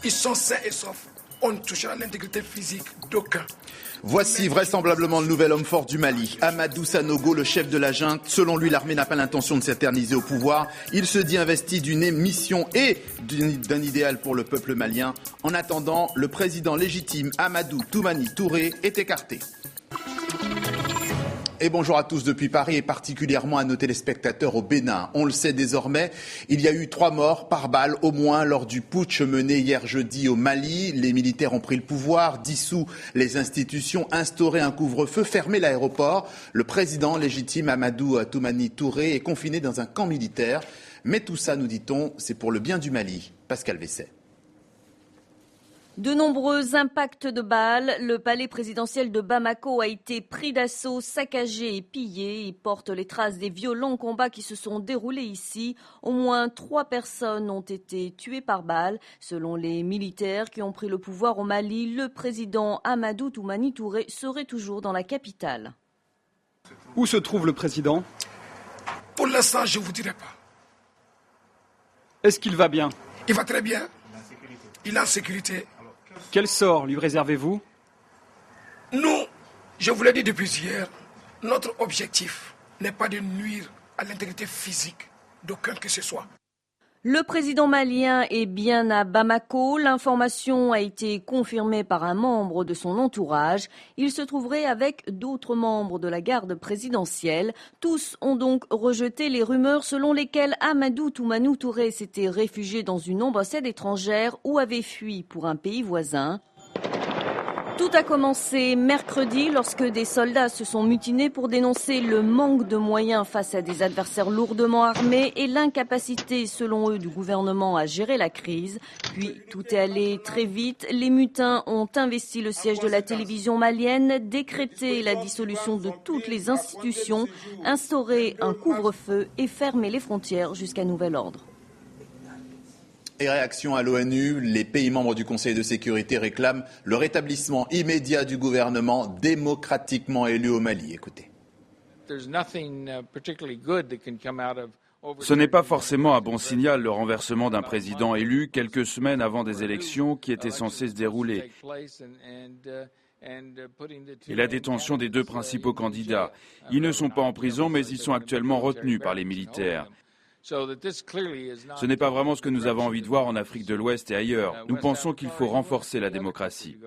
Ils sont sains et saufs. On ne touchera l'intégrité physique d'aucun. Voici vraisemblablement le nouvel homme fort du Mali, Amadou Sanogo, le chef de la junte. Selon lui, l'armée n'a pas l'intention de s'éterniser au pouvoir. Il se dit investi d'une mission et d'un idéal pour le peuple malien. En attendant, le président légitime Amadou Toumani Touré est écarté. Et bonjour à tous depuis Paris et particulièrement à nos téléspectateurs au Bénin. On le sait désormais, il y a eu 3 morts par balle au moins lors du putsch mené hier jeudi au Mali. Les militaires ont pris le pouvoir, dissous les institutions, instauré un couvre-feu, fermé l'aéroport. Le président légitime Amadou Toumani Touré est confiné dans un camp militaire. Mais tout ça, nous dit-on, c'est pour le bien du Mali. Pascal Vesset. De nombreux impacts de balles. Le palais présidentiel de Bamako a été pris d'assaut, saccagé et pillé. Il porte les traces des violents combats qui se sont déroulés ici. Au moins 3 personnes ont été tuées par balles. Selon les militaires qui ont pris le pouvoir au Mali, le président Amadou Toumani Touré serait toujours dans la capitale. Où se trouve le président ? Pour l'instant, je ne vous dirai pas. Est-ce qu'il va bien ? Il va très bien. Il est en sécurité. Quel sort lui réservez-vous ? Nous, je vous l'ai dit depuis hier, notre objectif n'est pas de nuire à l'intégrité physique d'aucun que ce soit. Le président malien est bien à Bamako. L'information a été confirmée par un membre de son entourage. Il se trouverait avec d'autres membres de la garde présidentielle. Tous ont donc rejeté les rumeurs selon lesquelles Amadou Toumani Touré s'était réfugié dans une ambassade étrangère ou avait fui pour un pays voisin. Tout a commencé mercredi lorsque des soldats se sont mutinés pour dénoncer le manque de moyens face à des adversaires lourdement armés et l'incapacité, selon eux, du gouvernement à gérer la crise. Puis tout est allé très vite. Les mutins ont investi le siège de la télévision malienne, décrété la dissolution de toutes les institutions, instauré un couvre-feu et fermé les frontières jusqu'à nouvel ordre. Et réaction à l'ONU, les pays membres du Conseil de sécurité réclament le rétablissement immédiat du gouvernement démocratiquement élu au Mali. Écoutez. Ce n'est pas forcément un bon signal, le renversement d'un président élu quelques semaines avant des élections qui étaient censées se dérouler. Et la détention des 2 principaux candidats. Ils ne sont pas en prison, mais ils sont actuellement retenus par les militaires. Ce n'est pas vraiment ce que nous avons envie de voir en Afrique de l'Ouest et ailleurs. Nous pensons qu'il faut renforcer la démocratie.